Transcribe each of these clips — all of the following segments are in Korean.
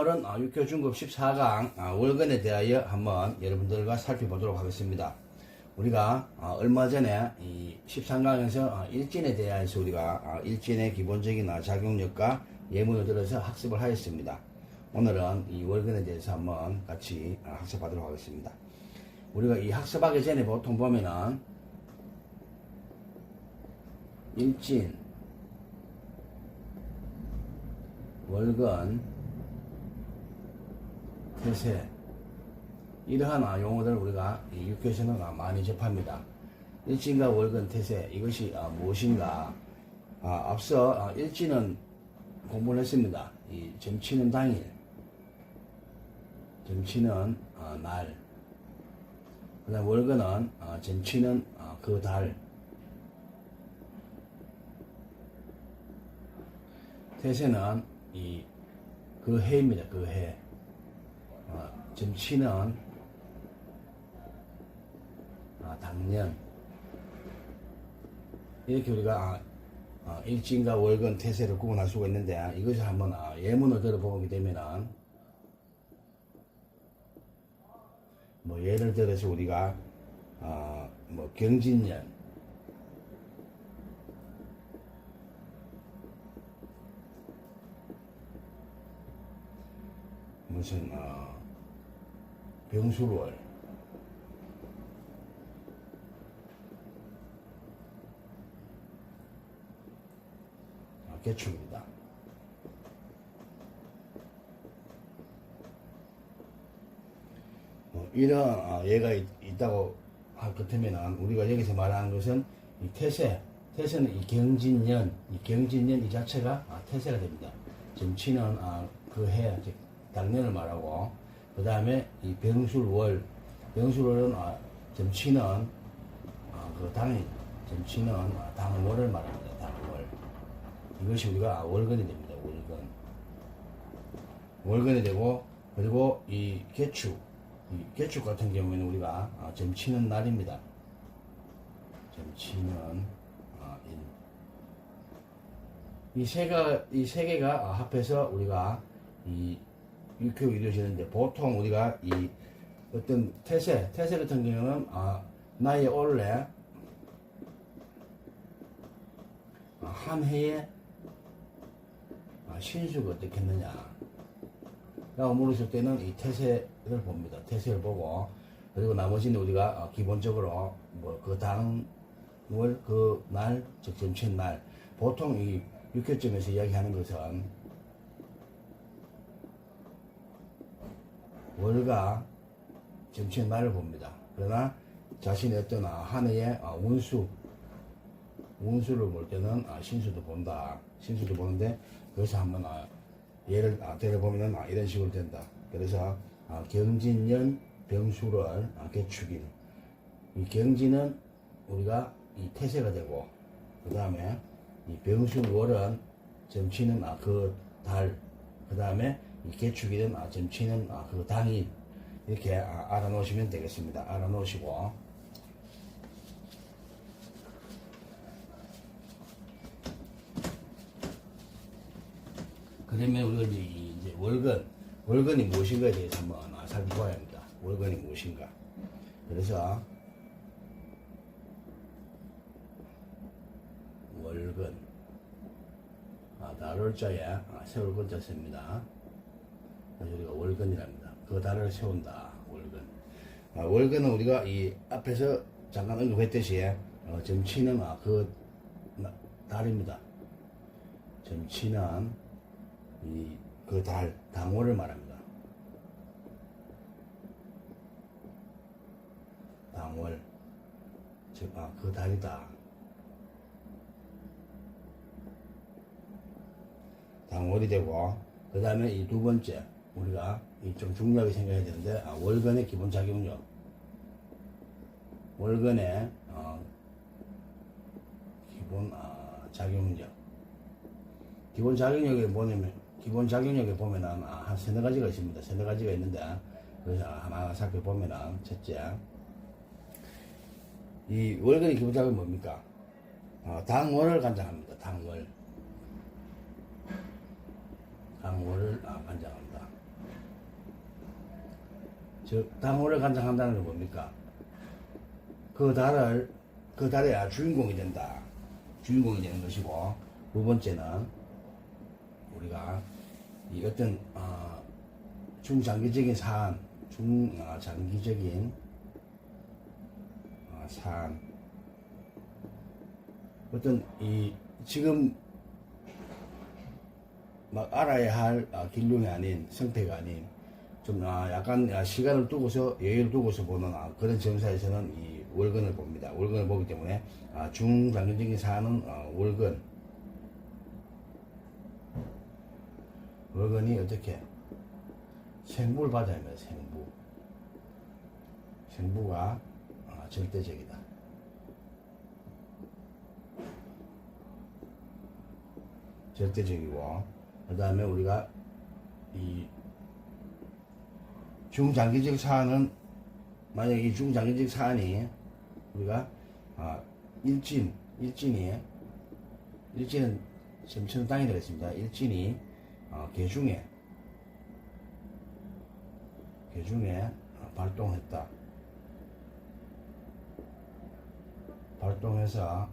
오늘은 육교 중급 14강 월근에 대하여 한번 여러분들과 살펴보도록 하겠습니다. 우리가 얼마 전에 이 13강에서 일진에 대해서 우리가 일진의 기본적인 작용력과 예문을 들어서 학습을 하였습니다. 오늘은 이 월근에 대해서 한번 같이 학습하도록 하겠습니다. 우리가 이 학습하기 전에 보통 보면은 일진, 월근, 태세 이러한 용어들을 우리가 이 육교에서는 많이 접합니다. 일진과 월근, 태세 이것이 무엇인가? 앞서 일진은 공부를 했습니다. 이 점치는 당일, 점치는 날, 그 다음 월근은 점치는 그 달, 태세는 그 해입니다. 그 해. 점치는 당년. 이렇게 우리가 일진과 월근, 태세를 구분할 수가 있는데 이것을 한번 예문을 들어보게 되면은 뭐 예를 들어서 우리가 뭐 경진년, 무슨 병술월, 개축입니다. 이런 예가 있다고 할 것 같으면 우리가 여기서 말하는 것은 이 태세는 이 경진년 이 자체가 태세가 됩니다. 점치는 그 해, 즉 당년을 말하고, 그 다음에 이 병술월은 점치는 그 당일, 점치는 당월을 말합니다. 당월. 이것이 우리가 월근이 됩니다. 월근이 되고, 그리고 이 개축 같은 경우에는 우리가 점치는 날입니다. 점치는 일. 이 세 개가 합해서 우리가 이 육교가 이루어지는데, 보통 우리가 이 어떤 태세 같은 경우는 나의 올해 한 해의 신수가 어떻겠느냐 라고 물었을 때는 이 태세를 봅니다. 태세를 보고, 그리고 나머지는 우리가 기본적으로 뭐 그 당월, 그 날, 즉 점치는 날, 보통 이 육교점에서 이야기하는 것은 월과 점치는 날을 봅니다. 그러나 자신의 어떤 한 해의 운수를 볼 때는 신수도 본다. 신수도 보는데, 그래서 한번 예를 들어보면 이런 식으로 된다. 그래서 경진년 병술월 개축일. 이 경진은 우리가 이 태세가 되고, 그 다음에 이 병술월은 점치는 그 달, 그 다음에 이 개축일은 점치는 그 당일. 이렇게 알아놓으시면 되겠습니다. 알아놓으시고, 그러면 우리가 이제 월근이 무엇인가에 대해서 한번 살펴봐야 합니다. 월근이 무엇인가. 그래서 월근, 달월자에 세울 건자 씁니다. 그래서 우리가 월근이랍니다. 그 달을 세운다. 월근. 월근은 우리가 이 앞에서 잠깐 언급했듯이 점치는 그 달입니다. 점치는 그 달, 당월을 말합니다. 당월, 즉 그 달이다. 당월이 되고, 그 다음에 이 두 번째 우리가 좀 중요하게 생각해야 되는데, 월근의 기본 작용력. 월근의 기본 작용력. 기본 작용력에 보면은 한 세네 가지가 있습니다. 세네 가지가 있는데, 그래서 하나 살펴보면은, 첫째, 이 월근의 기본 작용이 뭡니까? 당월을 관장합니다. 당월. 강호를 관장합니다. 즉 당호를 관장한다는 건 뭡니까? 그 달의 주인공이 된다. 주인공이 되는 것이고, 두 번째는 우리가 이 어떤 중장기적인 사안, 장기적인 사안, 어떤 이 지금 막 알아야 할 길흉이 아닌, 성패가 아닌, 좀 약간 시간을 두고서, 여유를 두고서 보는 그런 점사에서는 이 월근을 봅니다. 월근을 보기 때문에 중장기적인 사안은 월근이 어떻게 생부를 받아야 합니다. 생부가 절대적이다. 절대적이고, 그 다음에 우리가 이 중장기적 사안은, 만약에 이 중장기적 사안이 우리가 일진은 점치는 땅이 되겠습니다. 일진이 계중에 발동해서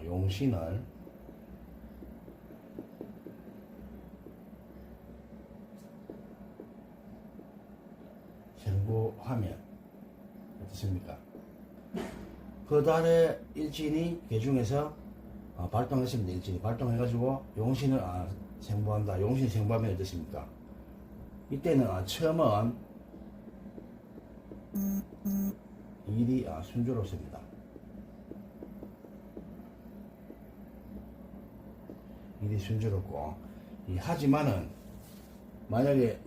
용신을 생부하면 어떻습니까? 그 달에 일진이 계중에서 발동했습니다. 일진이 발동해가지고 용신을 생부한다. 용신이 생부하면 어떻습니까? 이때는 처음은 일이 순조롭습니다. 일이 순조롭고, 하지만은 만약에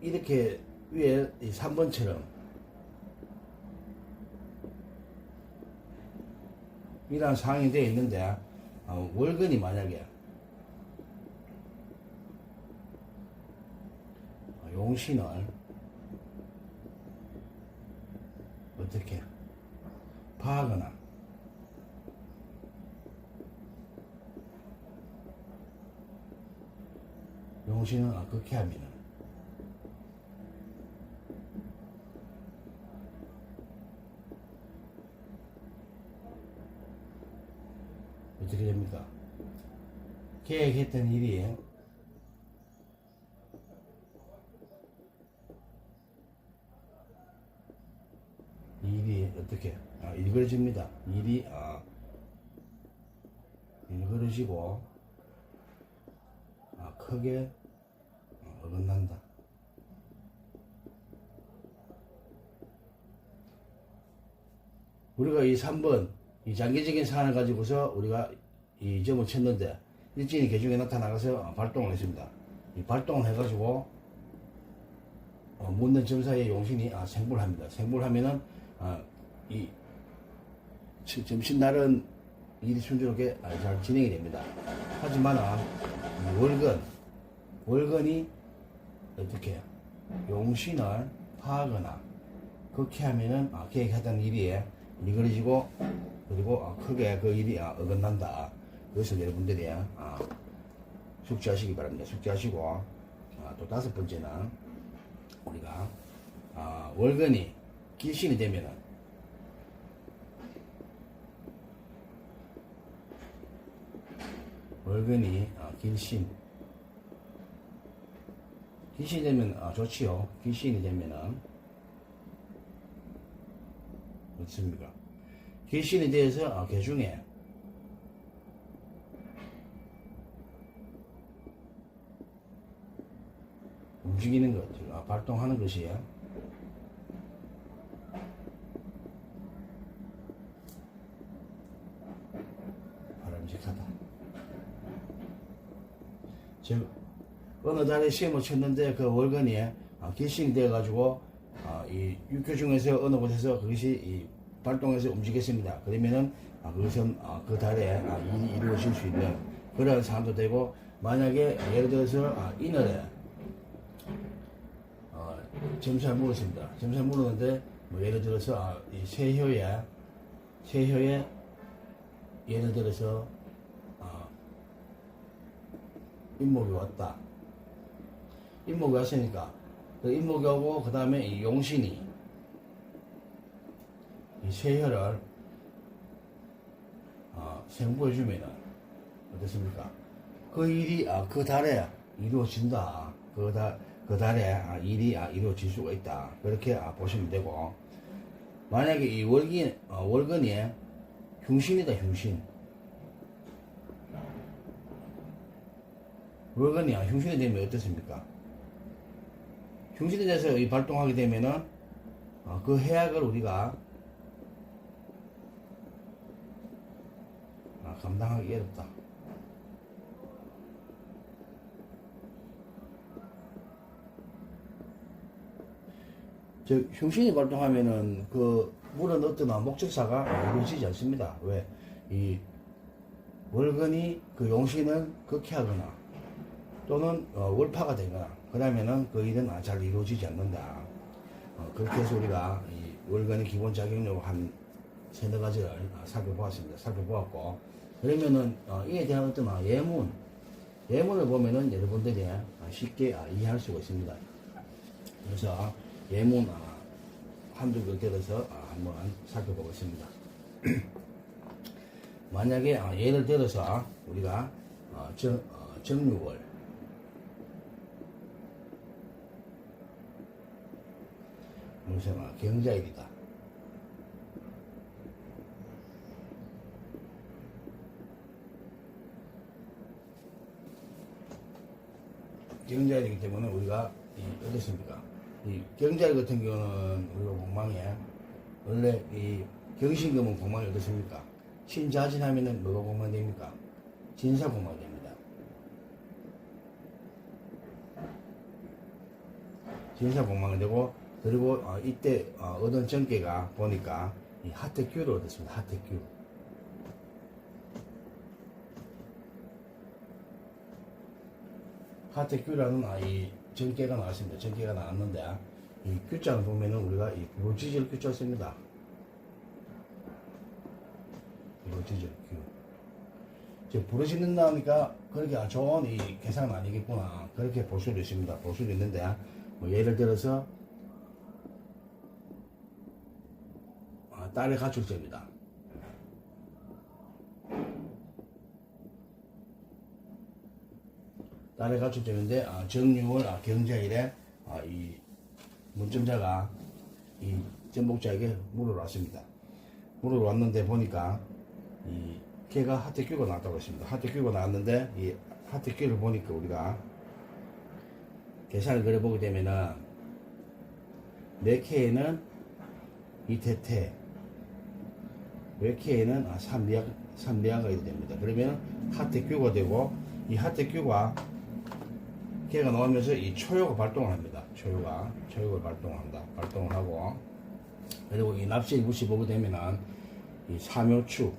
이렇게 위에 3번처럼 이러한 상황이 되어 있는데 월근이 만약에 용신을 어떻게 파하거나 용신을 극해하면은 어떻게 됩니까? 계획했던 일이 어떻게 일그러집니다. 일이 일그러지고 크게 어긋난다. 우리가 이 3번 이 장기적인 사안을 가지고서 우리가 이 점을 쳤는데 일진이 계중에 나타나가서 발동을 했습니다. 이 발동을 해가지고 묻는 점 사이에 용신이 생부를 합니다. 생부를 하면은 이 점심날은 일이 순조롭게 잘 진행이 됩니다. 하지만 월근이 어떻게 용신을 파하거나 극해하면은 계획했던 일이 미그러지고 그리고 크게 그 일이 어긋난다. 그래서 여러분들이 숙지하시기 바랍니다. 숙지하시고 또 5번째는 우리가 월근이 길신이 되면은 월근이 길신이 되면 좋지요. 길신이 되면은 어떻습니까? 길신이 되어서 계중에 움직이는 것, 발동하는 것이 바람직하다. 즉 어느 달에 시험을 쳤는데 그 월간이 길신이 되어가지고 이 육교 중에서 어느 곳에서 그것이 이 발동해서 움직였습니다. 그러면은 그것은 그 달에 일이 이루어질 수 있는 그러한 상황도 되고, 만약에 예를 들어서 이날에 점수를 물었습니다. 점수를 물었는데 뭐 예를 들어서 이 세효에 예를 들어서 인목이 왔다. 인목이 왔으니까 그 인목이 오고 그 다음에 이 용신이 이 세혈을 생부해주면은 어떻습니까? 그 일이 그 달에 이루어진다. 그 달에 일이 이루어질 수가 있다. 그렇게 보시면 되고, 만약에 이 월근이 흉신이다. 흉신. 월근이 흉신이 되면 어떻습니까? 흉신에 대해서 이 발동하게 되면은 그 해악을 우리가 감당하기 어렵다. 즉 흉신이 발동하면은 그 물은 어떤 목적사가 이루어지지 않습니다. 왜? 이 월근이 그 용신을 극해하거나 또는 월파가 되거나 그러면은 그 일은 잘 이루어지지 않는다. 그렇게 해서 우리가 이 월근의 기본 작용력 한 세네 가지를 살펴보았습니다. 살펴보았고, 그러면은 이에 대한 어떤 예문을 보면은 여러분들이 쉽게 이해할 수가 있습니다. 그래서 예문 한두 개 들어서 한번 살펴보겠습니다. 만약에 예를 들어서 우리가 정유월 무슨 경자일이다. 경자일이기 때문에 우리가 어떻습니까? 이 경자일 같은 경우는 우리가 공망에 원래 이 경신금은 공망이 어떻습니까? 신자진하면은 뭐가 공망이 됩니까? 진사 공망이 됩니다. 진사 공망이 되고, 그리고 이때 얻은 정계가 보니까 이 하택규를 얻었습니다. 하택규. 하택규라는 이 정계가 나왔습니다. 정계가 나왔는데 이 규자를 보면은 우리가 이 부지절 규자를 씁니다. 부지절 규. 즉 부러진다니까 그렇게 좋은 이 계산은 아니겠구나. 그렇게 볼 수도 있습니다. 볼 수도 있는데 뭐 예를 들어서 딸의 가출제입니다. 딸의 가출제인데 정유월 경자일에 이 문점자가 이 전복자에게 물을 왔습니다. 물을 왔는데 보니까 이 걔가 하택규가 나왔다고 했습니다. 하택규가 나왔는데 이 하택규를 보니까 우리가 계산을 그려보게 되면은 맥해에는 이태태, 외캐에는 삼미야가 이렇게 됩니다. 그러면 하택규가 되고, 이 하택규가 걔가 나오면서 이 초요가 발동을 합니다. 초요가 발동을 하고, 그리고 이 납시 무시 보게 되면은 이 사묘축,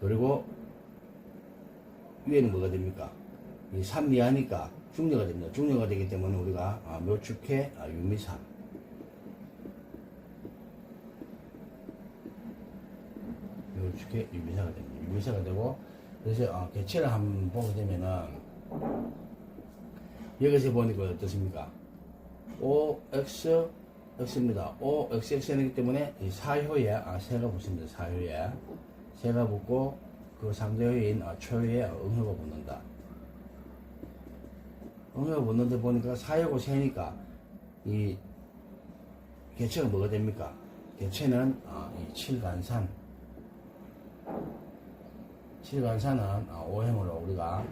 그리고 위에는 뭐가 됩니까? 이 삼미하니까 중녀가 됩니다. 중녀가 되기 때문에 우리가 묘축해 유미사, 묘축해 유미사가 됩니다. 유미사가 되고, 그래서 개체를 한번 보게 되면은 여기서 보니까 어떻습니까? OX X입니다. OXX이기 때문에 이 사효에 새가 붙습니다. 사효에 새가 붙고 그 상대효인 초효에 응효가 붙는다. 응효가 붙는데 보니까 사효고 새니까 이 개체가 뭐가 됩니까? 개체는 이 칠간산. 칠간산은 오행으로 우리가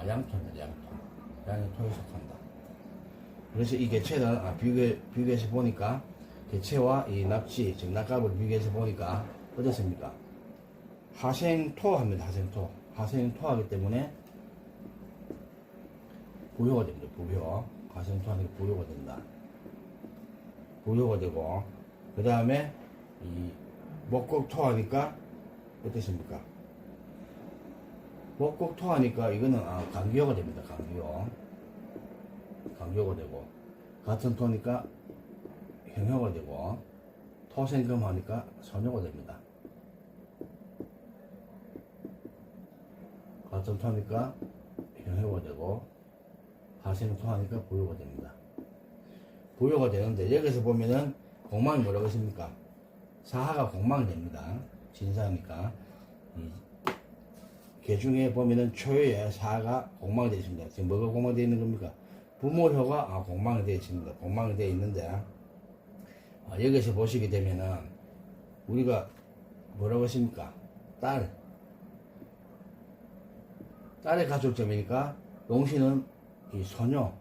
양토입니다. 양의 토에 속한다. 그래서 이 개체는 비교해서 보니까 개체와 이 납지, 즉 낙갑을 비교해서 보니까 어떻습니까? 하생토합니다. 하생토하기 때문에 부효가 됩니다. 부효. 하생토하니까 부효가 된다. 부효가 되고, 그 다음에 이 목곡토하니까 어떻습니까? 목곡토하니까 이거는 간기효가 됩니다. 간기효가 되고, 같은 토니까 형효가 되고, 토생금 하니까 선효가 됩니다. 하천 토하니까 현효가 되고 하생이 토하니까 부효가 됩니다. 부효가 되는데 여기서 보면은 공망이 뭐라고 했습니까? 사하가 공망이 됩니다. 진사니까 이 개중에 보면은 초유에 사하가 공망이 되어 있습니다. 지금 뭐가 공망이 되어 있는 겁니까? 부모효가 공망이 되어 있습니다. 공망이 되어 있는데 여기서 보시게 되면은 우리가 뭐라고 했습니까? 딸의 가축점이니까 용신은 이 소녀가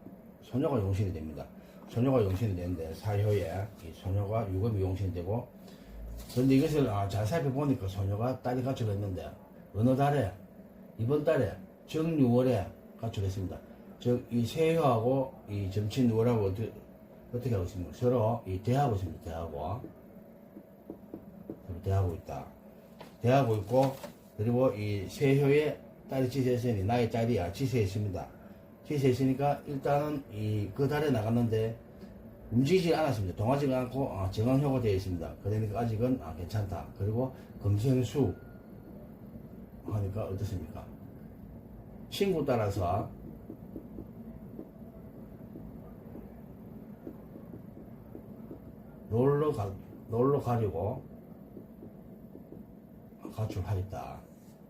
용신이 됩니다. 소녀가 용신이 되는데 사효에 이 소녀가 유급이 용신이 되고, 그런데 이것을 잘 살펴보니까 소녀가 딸이 가축했는데 어느 달에, 이번 달에 정유월에 가축했습니다. 즉 이 세효하고 이 점친월하고 어떻게 하고 있습니까? 서로 이 대하고 있습니다. 대하고 있다. 대하고 있고, 그리고 이 세효의 딸이 지세했으니 나의 딸이 지세했습니다. 지세했으니까 일단은 그 달에 나갔는데 움직이지 않았습니다. 동하지가 않고 정황효가 되어 있습니다. 그러니까 아직은 괜찮다. 그리고 금생수 하니까 어떻습니까? 친구 따라서 놀러 가려고 가출하였다.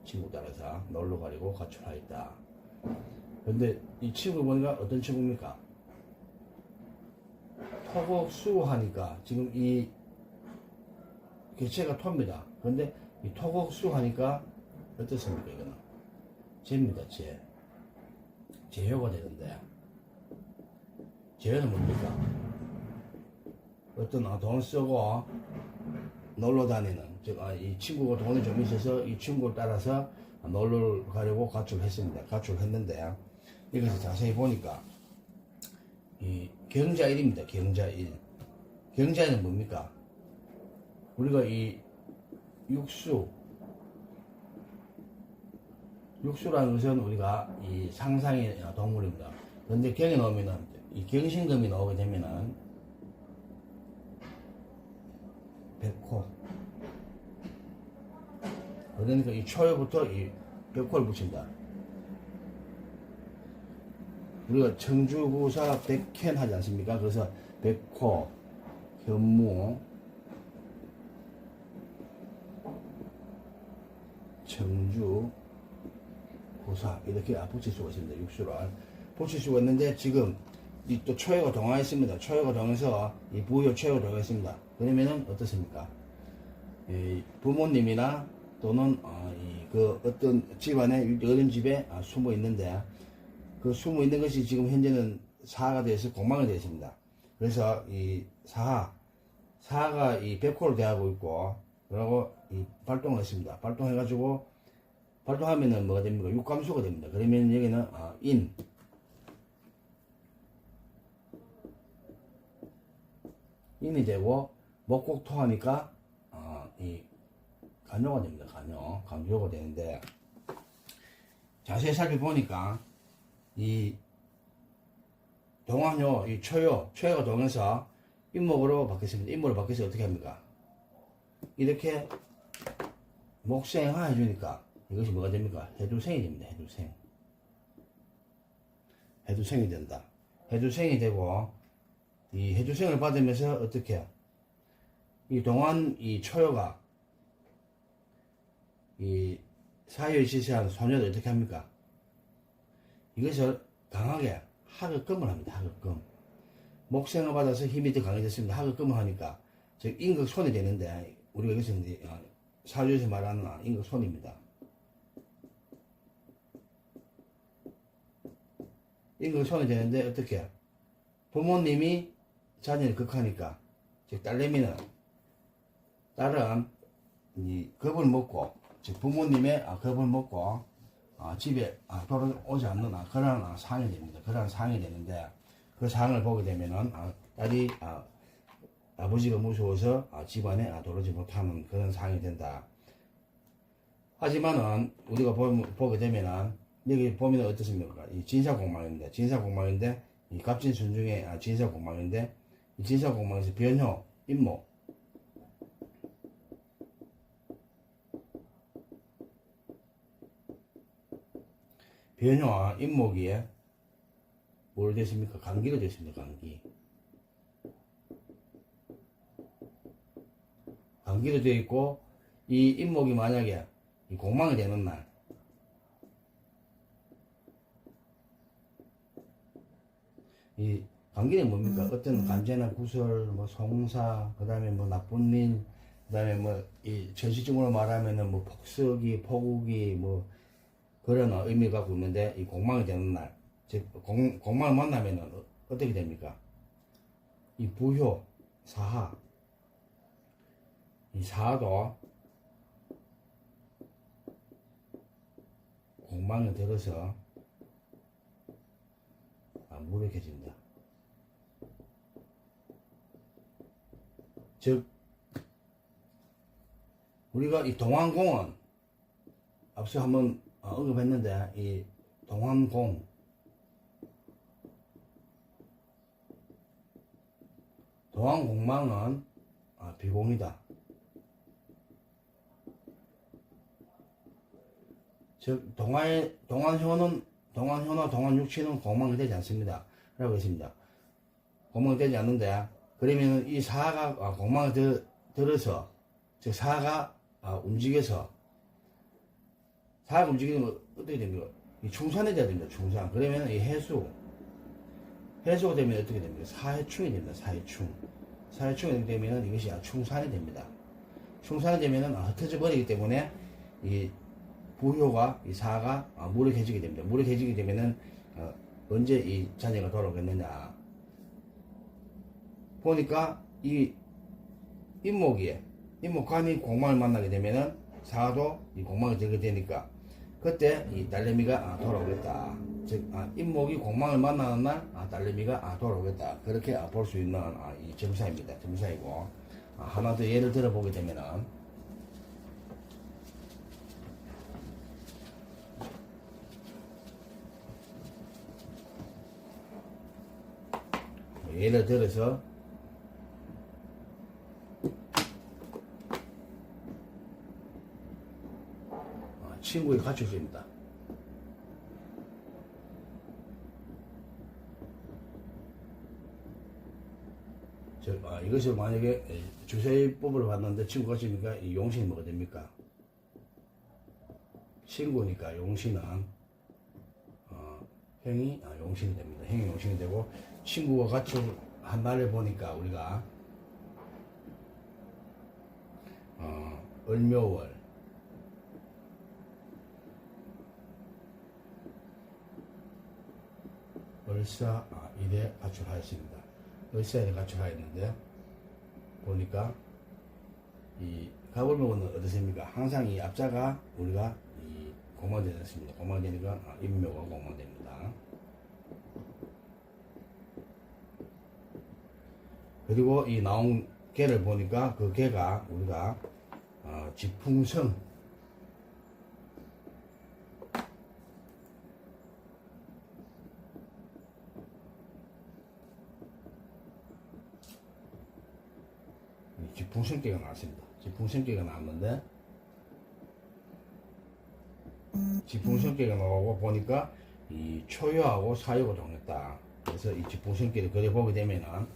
친구 따라서 놀러 가려고 가출하였다. 근데 이 친구 보니까 어떤 친구입니까? 토곡수 하니까 지금 이 개체가 토입니다. 근데 이 토곡수 하니까 어떻습니까? 이거는 재입니다. 재효가 되는데, 재효는 뭡니까? 어떤 돈 쓰고 놀러 다니는, 즉 이 친구가 돈이 좀 있어서 이 친구를 따라서 놀러 가려고 가출했습니다. 가출했는데 여기서 자세히 보니까 이 경자일입니다. 경자일. 경자일은 뭡니까? 우리가 이 육수라는 것은 우리가 이 상상의 동물입니다. 그런데 경에 나오면은 이 경신금이 나오게 되면은 백호. 그러니까 이 초에부터 이 백호를 붙인다. 우리가 청주구사 백현 하지 않습니까? 그래서 백호, 현무, 청주, 구사 이렇게 붙일 수가 있습니다. 육수를 붙일 수가 있는데 지금 이 또 초해가 동화했습니다. 초해가 동해서 이 부여 초해가 동화했습니다. 그러면은 어떻습니까? 이 부모님이나 또는 그 어떤 집안에 어른 집에 숨어 있는데 그 숨어 있는 것이 지금 현재는 사하가 되어서 공망이 되어 있습니다. 그래서 이 사하가 이 백호로 대하고 있고, 그리고 이 발동을 했습니다. 발동해가지고 발동하면은 뭐가 됩니까? 육감수가 됩니다. 그러면 여기는 인이 되고, 목곡토하니까 이 간요가 됩니다. 간요가 되는데, 자세히 살펴보니까 이 동안요, 이 초요가 동해서 인목으로 바뀌었습니다. 인목으로 바뀌어서 어떻게 합니까? 이렇게 목생화 해주니까 이것이 뭐가 됩니까? 해두생이 됩니다. 해두생이 된다. 해두생이 되고, 이 해두생을 받으면서 어떻게 이 동안 이 초요가 이 사유에 지시한 소녀를 어떻게 합니까? 이것을 강하게 하극금을 합니다. 하극금. 목생을 받아서 힘이 더 강해졌습니다. 하극금을 하니까 즉 임극손이 되는데, 우리가 이것은 이제 사주에서 말하는 임극손입니다. 임극손이 되는데 어떻게? 부모님이 자녀를 극하니까, 즉 딸내미는 딸은 이 겁을 먹고, 즉 부모님의 겁을 먹고 집에 돌아오지 않는 그런 상황이 됩니다. 그런 상황이 되는데, 그 상황을 보게 되면은 딸이 아버지가 무서워서 집안에 돌아오지 못하는 그런 상황이 된다. 하지만은 우리가 보게 되면은 여기 보면 어떻습니까? 이 진사공망입니다. 진사공망인데 이 갑진순 중에 진사공망인데, 이 진사공망에서 변효, 임목, 변화, 인목이에 뭘 됐습니까? 간기로 됐습니다. 간기. 간기로 되어 있고, 이 인목이 만약에 이 공망이 되는 날, 이 간기는 뭡니까? 어떤 간제나 구설, 뭐 송사, 그 다음에 뭐 나쁜 일, 그 다음에 뭐 이 전시적으로 말하면은 뭐 폭석이, 폭우기, 뭐 그런 의미가 갖고 있는데, 이 공망이 되는 날, 즉 공망을 만나면은 어떻게 됩니까? 이 부효, 사하, 이 사하도 공망에 들어서 무력해진다. 즉 우리가 이 동안공은 앞서 한번 언급했는데, 이 동안공, 동안공망은 비공이다. 즉 동안현은 동안현화, 동안육치는 공망이 되지 않습니다. 라고 했습니다. 공망이 되지 않는데, 그러면 이 사가 공망이 들어서, 즉 사가 움직여서, 사가 움직이면 어떻게 됩니까? 이 충산이 돼야 됩니다. 충산. 그러면 이 해수가 되면 어떻게 됩니까? 사해충이 됩니다. 사해충이 되면 이것이 충산이 됩니다. 충산이 되면 흩어져 버리기 때문에 이 부효가, 이 사가 무력해지게 됩니다. 무력해지게 되면은 언제 이 자녀가 돌아오겠느냐 보니까, 이 인목간이 공망을 만나게 되면은 사도 이 공망이 되게 되니까, 그때 이 딸내미가 돌아오겠다. 즉 인목이 공망을 만나는 날 딸내미가 돌아오겠다. 그렇게 볼 수 있는 이 점사입니다. 점사이고, 하나 더 예를 들어 보게 되면은, 예를 들어서 친구의 가출입니다. 이것을 만약에 주세법으로 봤는데 친구가 가출이니까 이 용신이 뭐가 됩니까? 친구니까 용신은 행이 용신이 됩니다. 행이 용신이 되고, 친구가 가출한 날을 보니까 우리가 을묘월, 을사 일에 가출하였습니다. 을사일에 가출하였는데, 보니까 이 가불묘는 어떻습니까? 항상 이 앞자가 우리가 이 공망되었습니다. 공망되니까 인묘가 공망됩니다. 그리고 이 나온 개를 보니까 그 개가 우리가 지풍성, 지풍성개가 나왔습니다. 지풍성개가 나왔는데, 지풍성개가 나오고 보니까 이 초유하고 사유가 동했다. 그래서 이 지풍성개를 그려보게 되면은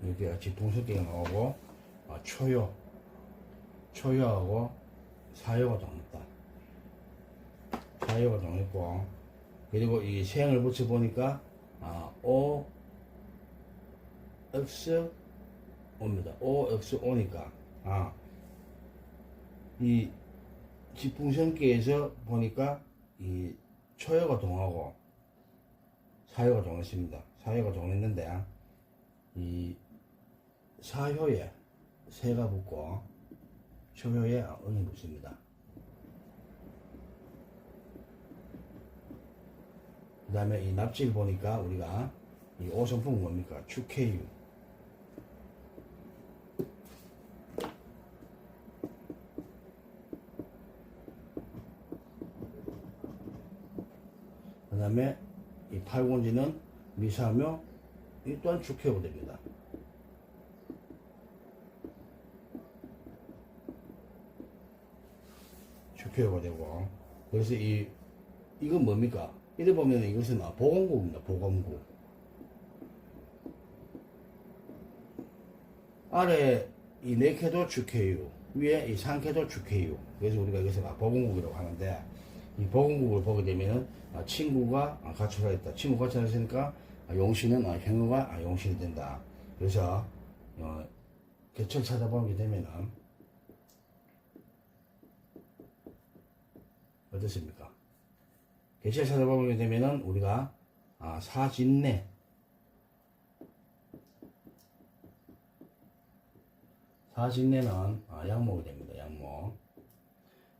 이렇게 지풍성개가 나오고 초유하고 사유가 동했다. 사유가 동했고, 그리고 이 생을 붙여보니까 오, X, 오입니다. O, X, O니까 이 지풍성계에서 보니까 이 초유가 동하고 사유가 동했습니다. 사유가 동했는데, 이 사효에 새가 붙고 초효에 은이 붙습니다. 그 다음에 이 납지를 보니까 우리가 이 오성풍은 뭡니까? 축해유. 그 다음에 이 팔공지는 미사하며 이 또한 주회가 됩니다. 주회가 되고 그래서 이건 뭡니까? 이래 보면 이것은 보건국입니다. 보건국. 아래 이 네 쾌도 주회유, 위에 이 상쾌도 주회유. 그래서 우리가 이것을 보건국이라고 하는데 이 보건국을 보게 되면은 친구가 가출하 있다. 친구 가출하 있으니까 용신은 형어가 용신이 된다. 그래서 개철 찾아보게 되면은 어떻습니까? 개철 찾아보게 되면은 우리가 사진내 사진내는 양목이 됩니다.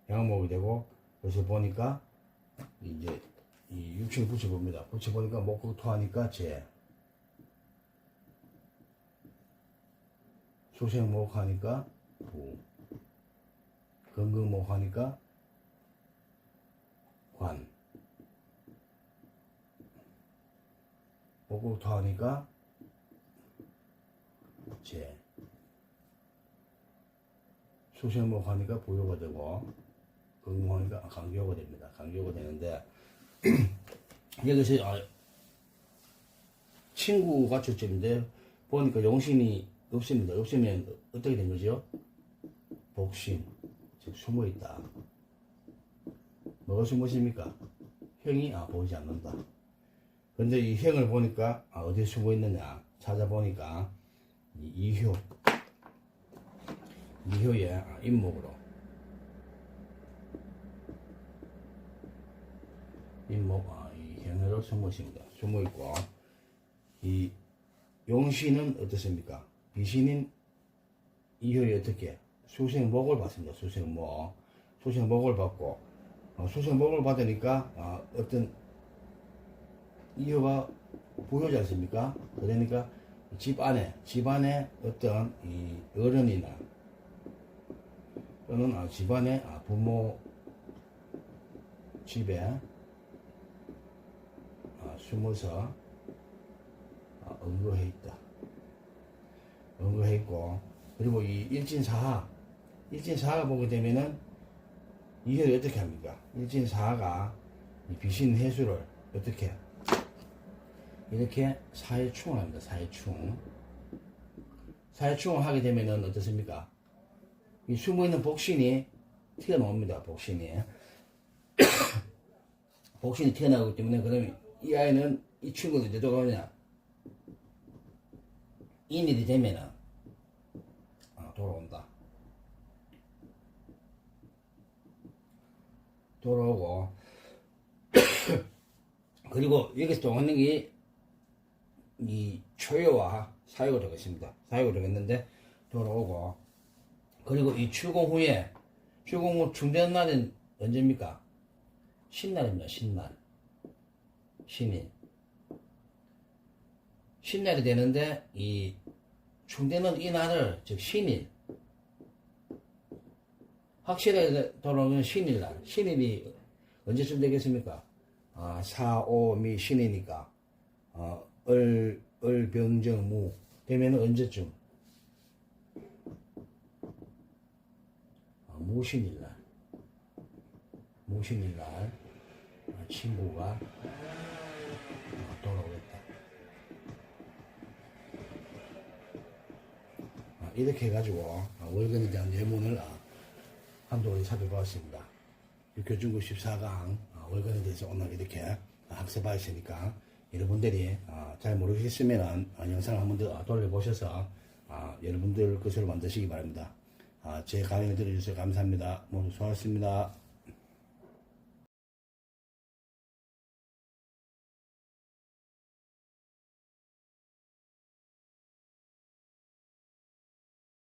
양목이 되고 그래서 보니까 이제 이 육신을 붙여봅니다. 붙여보니까 목극토하니까 재 수생목하니까 부 건극목하니까 관 목극토하니까 재 수생목하니까 부요가 되고 건극하니까 강교가 됩니다. 강교가 되는데 여기서 친구가 초점인데 보니까 용신이 없습니다. 없으면 어떻게 된 거죠? 복신, 즉 숨어있다. 뭐가 숨어있습니까? 형이 보이지 않는다. 근데 이 형을 보니까 어디에 숨어있느냐 찾아보니까 이효의 임목으로 임목 이 형으로 숨어있습니다. 숨어있고 이 용신은 어떻습니까? 비신인 이효이 어떻게 수생목을 받습니다. 수생목을 받고 수생목을 받으니까 어떤 이효가 부효지 않습니까? 그러니까 집안에 어떤 이 어른이나 또는 집안에 부모 집에 숨어서 응거해 있다. 응거해 있고 그리고 이 일진사하가 보게 되면은 이해를 어떻게 합니까? 일진사하가 이 비신 해수를 어떻게 이렇게 사해충을 합니다. 사해충을 하게 되면은 어떻습니까? 이 숨어있는 복신이 튀어나옵니다. 복신이 튀어나오기 때문에 그러면 이 아이는 이 친구는 이제 돌아오냐 인일이 되면은 돌아오고 그리고 여기서 동하는 게 이 초여와 사유가 되겠습니다. 사유가 되겠는데 돌아오고 그리고 이 출공 후 충전 날은 언제입니까? 신날입니다. 신날이 되는데 이 충전은 이 날을 즉 신일 확실하게 돌아오면 신일날 신일이 언제쯤 되겠습니까? 사오미 신이니까 을병정무 되면 언제쯤? 무신일날 친구가 돌아오겠다. 이렇게 해가지고 월간에 대한 예문을 한동안 살펴보았습니다. 육교중국 14강 월간에 대해서 오늘 이렇게 학습하였으니까 여러분들이 잘 모르겠으면 영상을 한번 더 돌려보셔서 여러분들 것으로 만드시기 바랍니다. 제 강의를 들어주셔서 감사합니다. 모두 수고하셨습니다.